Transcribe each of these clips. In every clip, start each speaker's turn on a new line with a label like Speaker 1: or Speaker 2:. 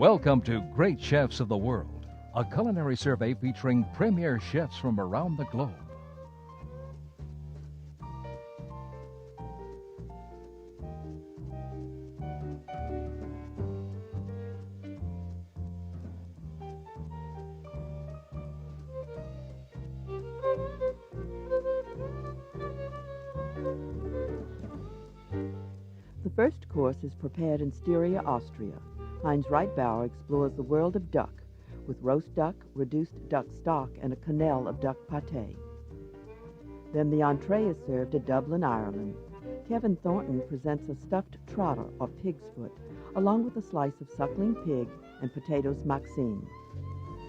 Speaker 1: Welcome to Great Chefs of the World, a culinary survey featuring premier chefs from around the globe.
Speaker 2: The first course is prepared in Styria, Austria. Heinz Reitbauer explores the world of duck, with roast duck, reduced duck stock, and a quenelle of duck pâté. Then the entree is served at Dublin, Ireland. Kevin Thornton presents a stuffed trotter or pig's foot, along with a slice of suckling pig and potatoes maxime.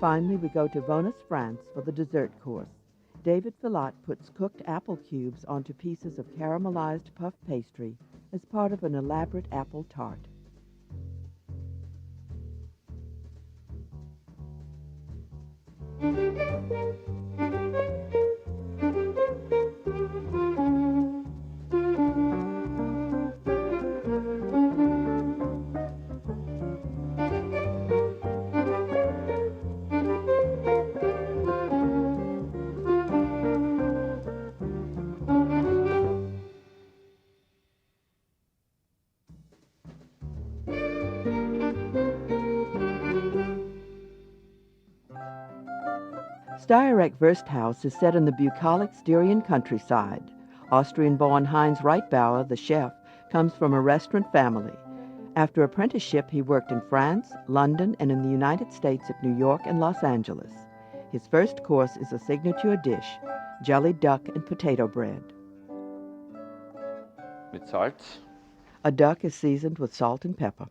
Speaker 2: Finally, we go to Vonus, France for the dessert course. David Filat puts cooked apple cubes onto pieces of caramelized puff pastry as part of an elaborate apple tart. Steierreich Wursthaus is set in the bucolic Styrian countryside. Austrian-born Heinz Reitbauer, the chef, comes from a restaurant family. After apprenticeship, he worked in France, London, and in the United States at New York and Los Angeles. His first course is a signature dish, jellied duck and potato bread.
Speaker 3: Mit Salz.
Speaker 2: A duck is seasoned with salt and pepper.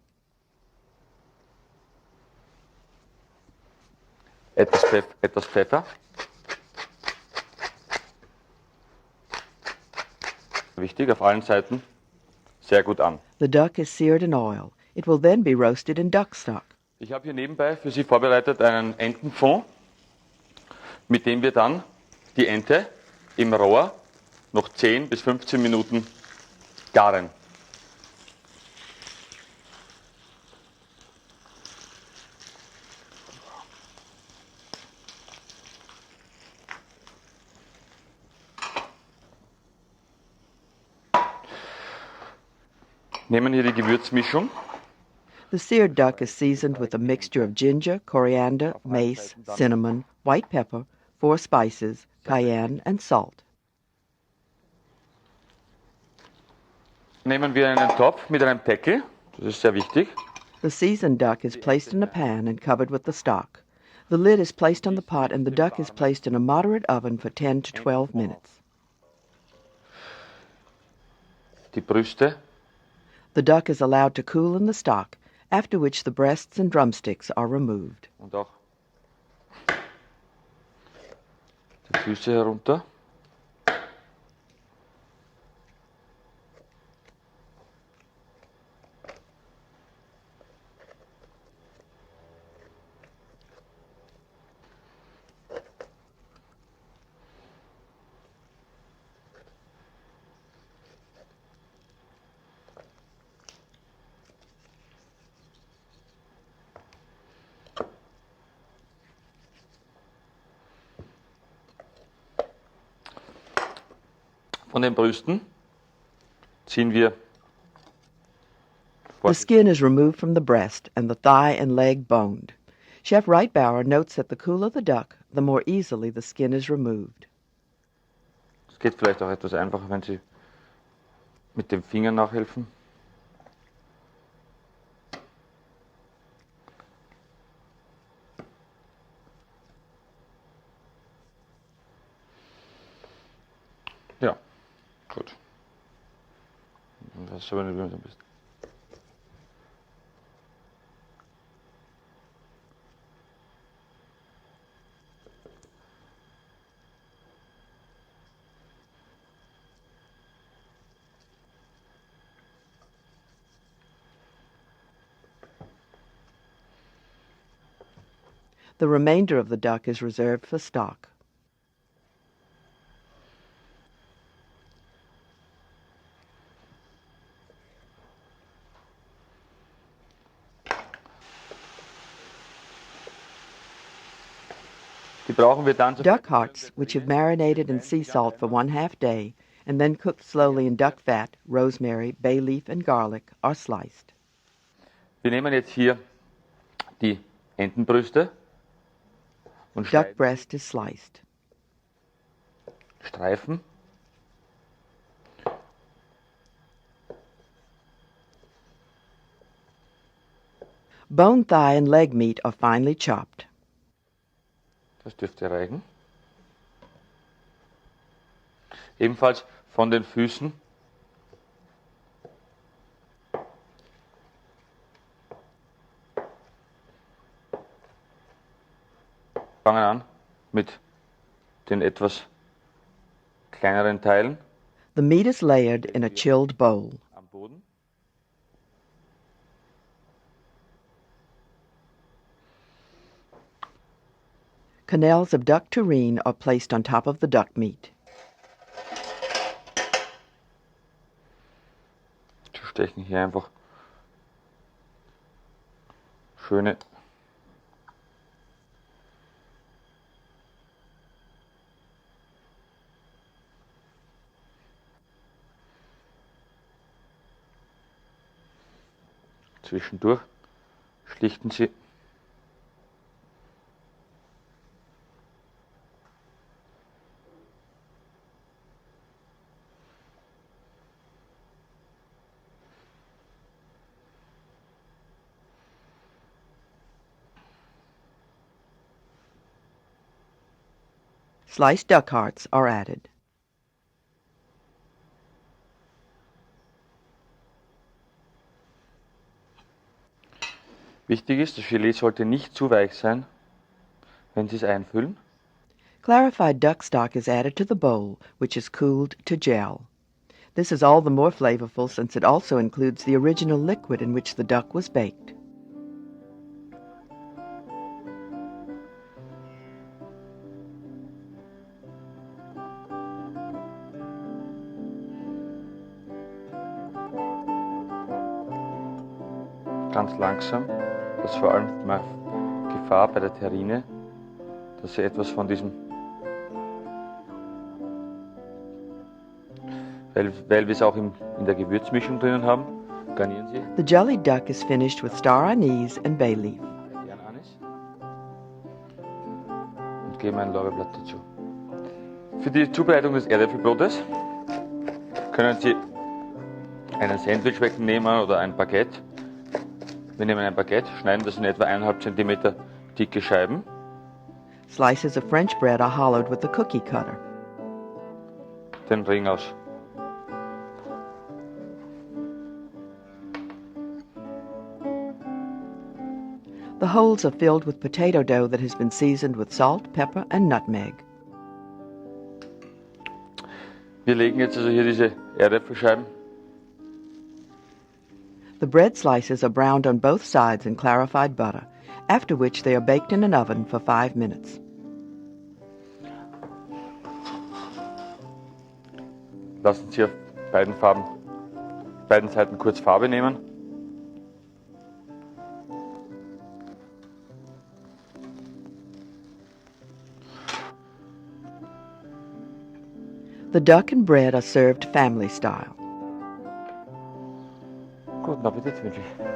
Speaker 3: Etwas Pfeffer. Wichtig, auf allen Seiten sehr gut an.
Speaker 2: The duck is seared in oil. It will then be roasted in duck stock.
Speaker 3: Ich habe hier nebenbei für Sie vorbereitet einen Entenfond, mit dem wir dann die Ente im Rohr noch 10 bis 15 Minuten garen. Nehmen hier die Gewürzmischung.
Speaker 2: The seared duck is seasoned with a mixture of ginger, coriander, mace, cinnamon, white pepper, 4 spices, cayenne, and salt.
Speaker 3: Nehmen wir einen Topf mit einem Deckel, das ist sehr wichtig.
Speaker 2: The seasoned duck is placed in a pan and covered with the stock. The lid is placed on the pot and the duck is placed in a moderate oven for 10 to 12 minutes.
Speaker 3: Die Brüste.
Speaker 2: The duck is allowed to cool in the stock, after which the breasts and drumsticks are removed.
Speaker 3: Und auch die Füße herunter. Von den Brüsten ziehen wir.
Speaker 2: The skin is removed from the breast and the thigh and leg boned. Chef Reitbauer notes that the cooler the duck, the more easily the skin is removed.
Speaker 3: Es geht vielleicht auch etwas einfacher, wenn Sie mit dem Finger nachhelfen. Ja, gut. Das ist aber nicht ein bisschen.
Speaker 2: The remainder of the duck is reserved for stock.
Speaker 3: Die brauchen wir dann
Speaker 2: Duck hearts, which have marinated in sea salt for 1/2 day and then cooked slowly in duck fat, rosemary, bay leaf, and garlic, are sliced.
Speaker 3: Wir nehmen jetzt hier die Entenbrüste und
Speaker 2: Duck breast is sliced.
Speaker 3: Streifen.
Speaker 2: Bone thigh and leg meat are finely chopped.
Speaker 3: Das dürfte reichen. Ebenfalls von den Füßen fangen an mit den etwas kleineren Teilen
Speaker 2: The meat is layered in a chilled bowl.
Speaker 3: am Boden.
Speaker 2: Quenelles of duck terrine are placed on top of the duck meat.
Speaker 3: Wir stechen hier einfach schöne zwischendurch, schlichten sie
Speaker 2: Sliced duck hearts are added.
Speaker 3: Wichtig ist, das Gelee sollte nicht zu weich sein, wenn Sie es einfüllen.
Speaker 2: Clarified duck stock is added to the bowl, which is cooled to gel. This is all the more flavorful since it also includes the original liquid in which the duck was baked.
Speaker 3: Ganz langsam, das ist vor allem mal Gefahr bei der Terrine, dass Sie etwas von diesem, weil wir es auch in der Gewürzmischung drinnen haben, garnieren Sie
Speaker 2: The jellied duck is finished with star anise and bay leaf.
Speaker 3: Sternanis und geben ein Lorbeerblatt dazu. Für die Zubereitung des Erdäpfelbrotes können Sie einen Sandwichweckel nehmen oder ein Baguette. Wir nehmen ein Baguette, schneiden das in etwa 1,5 cm dicke Scheiben.
Speaker 2: Slices of French bread are hollowed with a cookie cutter.
Speaker 3: Den Ring aus.
Speaker 2: The holes are filled with potato dough that has been seasoned with salt, pepper, and nutmeg.
Speaker 3: Wir legen jetzt also hier diese Erdäpfelscheiben.
Speaker 2: The bread slices are browned on both sides in clarified butter, after which they are baked in an oven for 5 minutes.
Speaker 3: Lassen Sie auf beiden Seiten kurz Farbe nehmen.
Speaker 2: The duck and bread are served family style.
Speaker 3: Guten Appetit wünsche ich.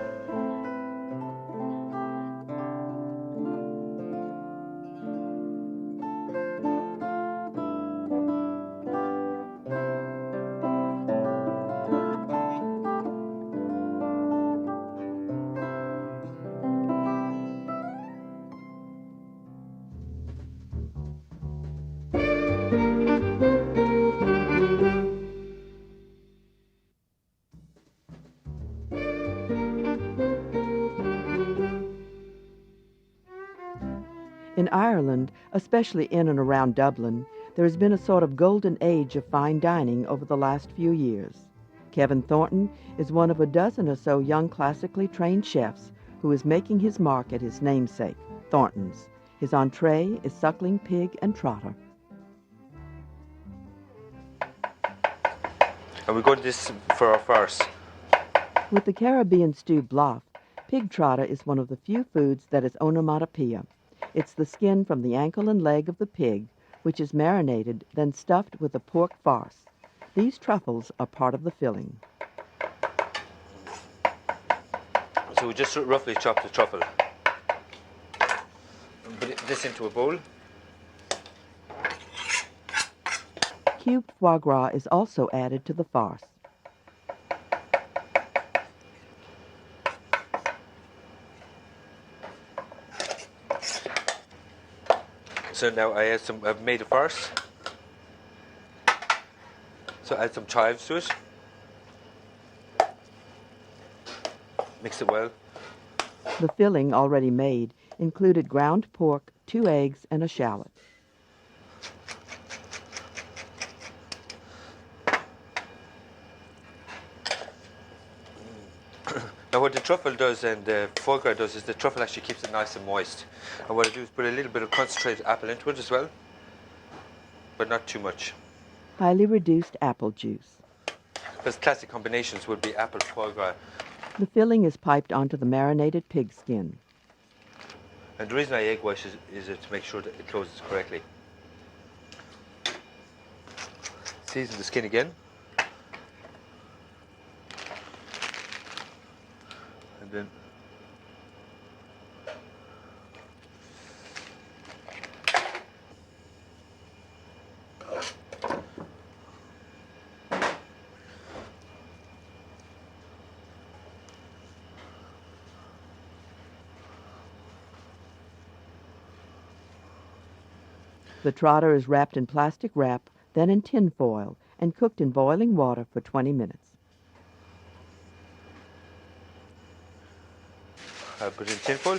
Speaker 2: In Ireland, especially in and around Dublin, there has been a sort of golden age of fine dining over the last few years. Kevin Thornton is one of a dozen or so young classically trained chefs who is making his mark at his namesake, Thornton's. His entree is suckling pig and trotter.
Speaker 4: And we got this for our first.
Speaker 2: With the Caribbean stew bluff, pig trotter is one of the few foods that is onomatopoeia. It's the skin from the ankle and leg of the pig, which is marinated, then stuffed with a pork farce. These truffles are part of the filling.
Speaker 4: So we just roughly chop the truffle. Put this into a bowl.
Speaker 2: Cubed foie gras is also added to the farce.
Speaker 4: So now I've made a farce. So add some chives to it. Mix it well.
Speaker 2: The filling, already made, included ground pork, 2 eggs, and a shallot.
Speaker 4: Now what the truffle does and the foie gras does is the truffle actually keeps it nice and moist. And what I do is put a little bit of concentrated apple into it as well, but not too much.
Speaker 2: Highly reduced apple juice.
Speaker 4: Because classic combinations would be apple foie gras.
Speaker 2: The filling is piped onto the marinated pig skin.
Speaker 4: And the reason I egg wash is to make sure that it closes correctly. Season the skin again. And then
Speaker 2: The trotter is wrapped in plastic wrap, then in tin foil, and cooked in boiling water for 20 minutes.
Speaker 4: I put in tin foil.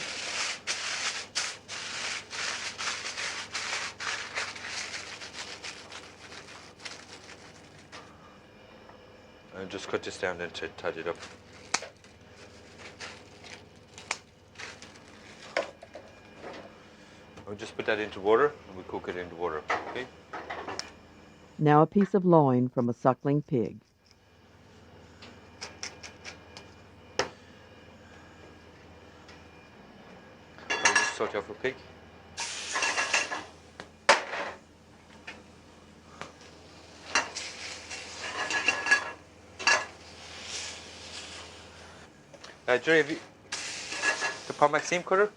Speaker 4: And just cut this down then to tidy it up. I'll just put that into water and we cook it in the water, okay?
Speaker 2: Now a piece of loin from a suckling pig.
Speaker 4: I'll just saute off a pig. Jerry, have you the Pomac seam cutter?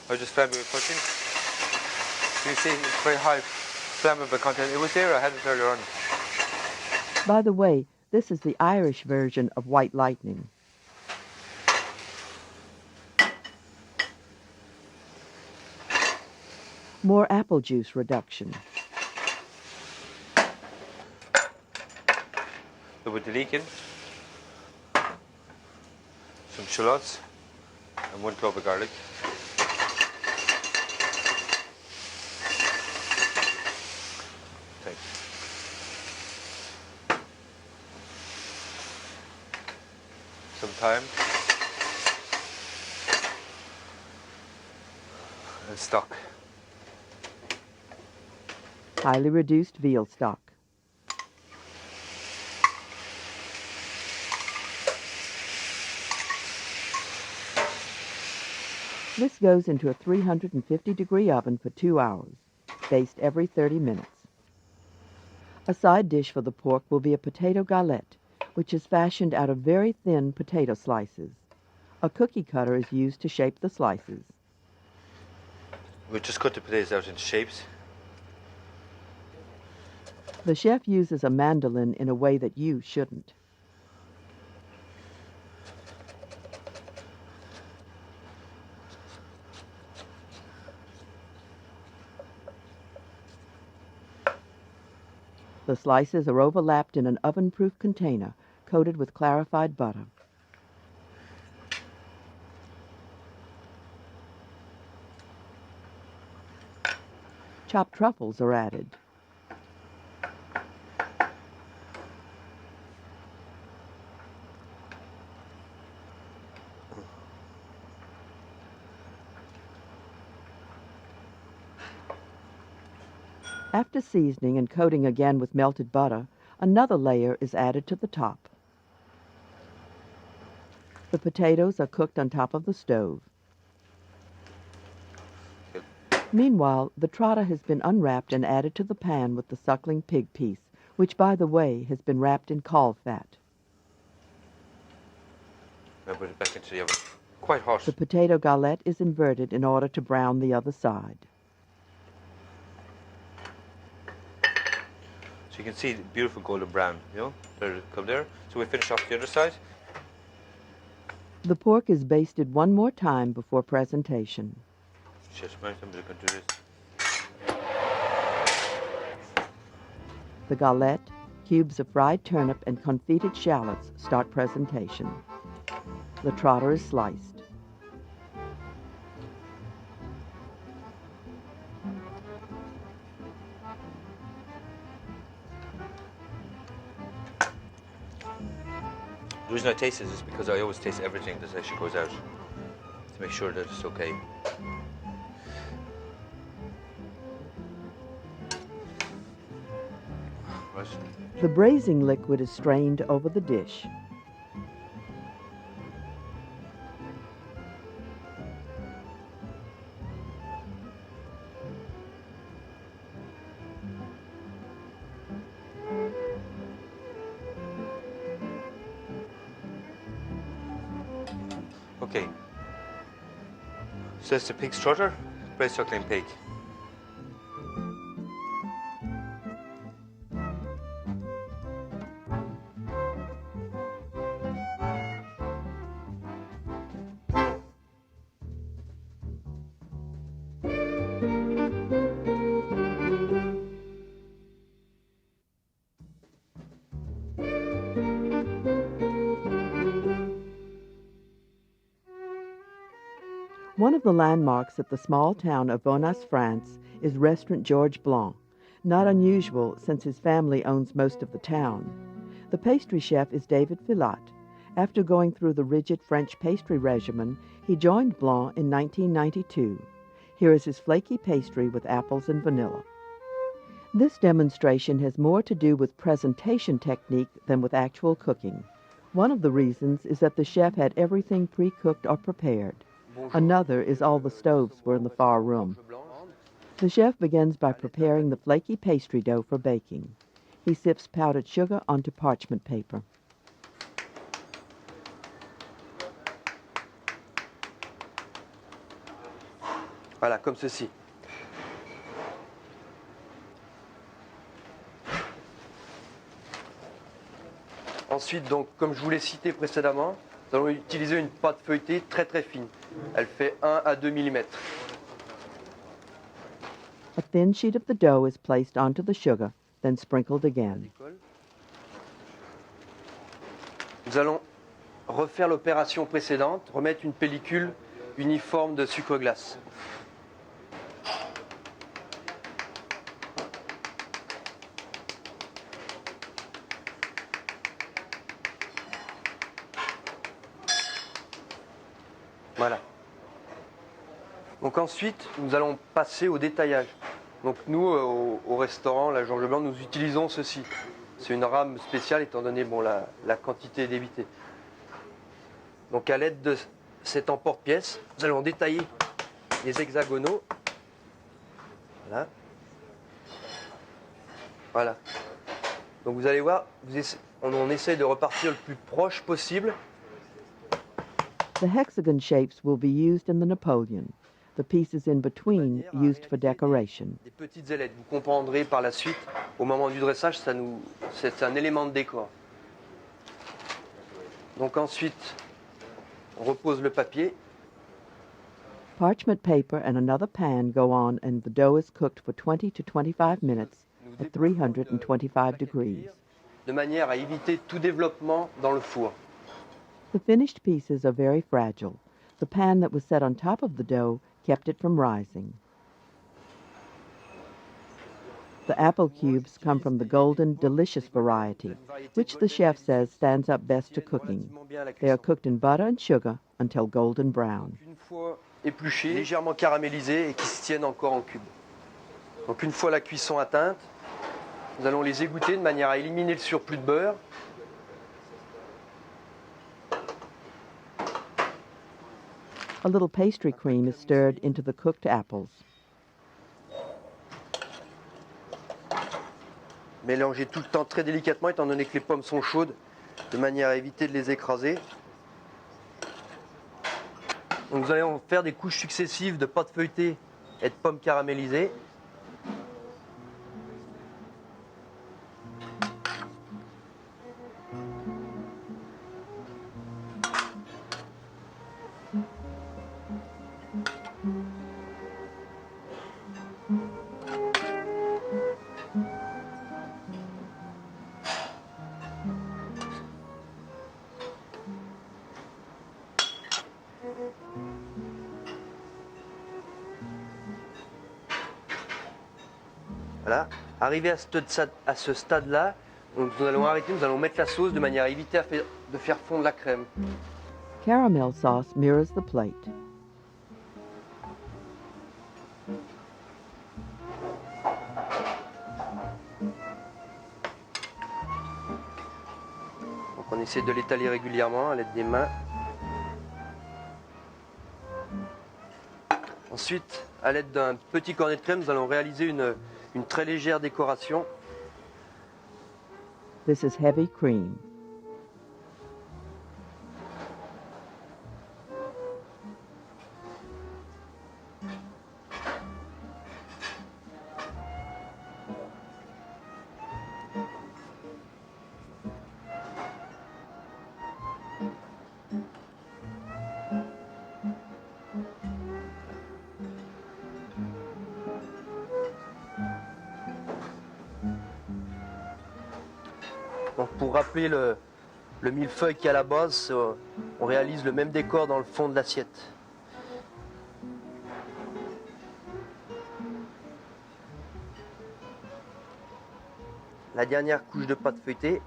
Speaker 4: Or just flammable cutting? You see, it's very high flammable content. It was there, I had it earlier on.
Speaker 2: By the way, this is the Irish version of white lightning. More apple juice reduction.
Speaker 4: So with the leek in, some shallots, and 1 clove of garlic. Thanks. Some thyme and stock.
Speaker 2: Highly reduced veal stock. This goes into a 350-degree oven for 2 hours, basted every 30 minutes. A side dish for the pork will be a potato galette, which is fashioned out of very thin potato slices. A cookie cutter is used to shape the slices.
Speaker 4: We'll just cut the potatoes out into shapes.
Speaker 2: The chef uses a mandolin in a way that you shouldn't. The slices are overlapped in an oven-proof container coated with clarified butter. Chopped truffles are added. After seasoning and coating again with melted butter, another layer is added to the top. The potatoes are cooked on top of the stove. Meanwhile, the trotter has been unwrapped and added to the pan with the suckling pig piece, which, by the way, has been wrapped in caul fat.
Speaker 4: Now put it back into the oven. Quite hot.
Speaker 2: The potato galette is inverted in order to brown the other side.
Speaker 4: So you can see the beautiful golden brown, you know, there, come there. So we finish off the other side.
Speaker 2: The pork is basted one more time before presentation.
Speaker 4: Shit, right, I'm going to do this.
Speaker 2: The galette, cubes of fried turnip, and confited shallots start presentation. The trotter is sliced.
Speaker 4: The reason I taste it is because I always taste everything that actually goes out to make sure that it's okay. Right.
Speaker 2: The braising liquid is strained over the dish.
Speaker 4: Okay. So it's the pig's trotter, braised suckling pig.
Speaker 2: One of the landmarks at the small town of Bonas, France, is Restaurant Georges Blanc, not unusual since his family owns most of the town. The pastry chef is David Filat. After going through the rigid French pastry regimen, he joined Blanc in 1992. Here is his flaky pastry with apples and vanilla. This demonstration has more to do with presentation technique than with actual cooking. One of the reasons is that the chef had everything pre-cooked or prepared. Another is all the stoves were in the far room. The chef begins by preparing the flaky pastry dough for baking. He sifts powdered sugar onto parchment paper.
Speaker 5: Voilà, comme ceci. Ensuite, donc, comme je vous l'ai cité précédemment, nous allons utiliser une pâte feuilletée très très fine. Elle fait 1 à 2 mm.
Speaker 2: A thin sheet of the dough is placed onto the sugar, then sprinkled again.
Speaker 5: Nous allons refaire l'opération précédente, remettre une pellicule uniforme de sucre glace. Voilà. Donc ensuite, nous allons passer au détaillage. Donc nous, au restaurant, la Georges Blanc, nous utilisons ceci. C'est une rame spéciale étant donné la quantité d'évité. Donc à l'aide de cet emporte-pièce, nous allons détailler les hexagonaux. Voilà. Voilà. Donc vous allez voir, on essaie de repartir le plus proche possible.
Speaker 2: The hexagon shapes will be used in the Napoleon, the pieces in between used for decoration.
Speaker 5: Des petites ailettes, vous comprendrez par la suite, au moment du dressage, c'est un élément de décor. Donc ensuite, on repose le papier.
Speaker 2: Parchment paper and another pan go on and the dough is cooked for 20 to 25 minutes at 325 degrees.
Speaker 5: De manière à éviter tout développement dans le four.
Speaker 2: The finished pieces are very fragile. The pan that was set on top of the dough kept it from rising. The apple cubes come from the golden, delicious variety, which the chef says stands up best to cooking. They are cooked in butter and sugar until golden brown.
Speaker 5: Une fois épluchés, légèrement caramélisés et qui se tiennent encore en cubes. Donc une fois la cuisson atteinte, nous allons les égoutter de manière à éliminer le surplus de beurre.
Speaker 2: A little pastry cream is stirred into the cooked apples.
Speaker 5: Mélangez tout le temps très délicatement étant donné que les pommes sont chaudes, de manière à éviter de les écraser. Donc vous allez en faire des couches successives de pâte feuilletée et de pommes caramélisées. Voilà. Arrivé à ce stade-là, nous allons arrêter, nous allons mettre la sauce de manière à éviter de faire fondre la crème.
Speaker 2: Caramel sauce mirrors the plate.
Speaker 5: Donc on essaie de l'étaler régulièrement à l'aide des mains. Ensuite, à l'aide d'un petit cornet de crème, nous allons réaliser une très légère décoration.
Speaker 2: This is heavy cream.
Speaker 5: Donc pour rappeler le millefeuille qui est à la base, on réalise le même décor dans le fond de l'assiette. La dernière couche de pâte feuilletée.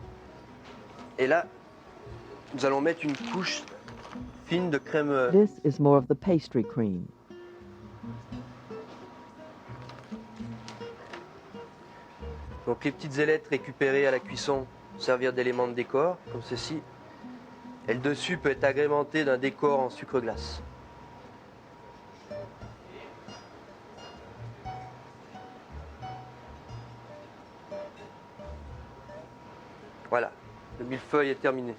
Speaker 5: Et là, nous allons mettre une couche fine de crème.
Speaker 2: This is more of the pastry cream.
Speaker 5: Donc les petites ailettes récupérées à la cuisson servir d'éléments de décor, comme ceci. Et le dessus peut être agrémenté d'un décor en sucre glace. Voilà, le millefeuille est terminé.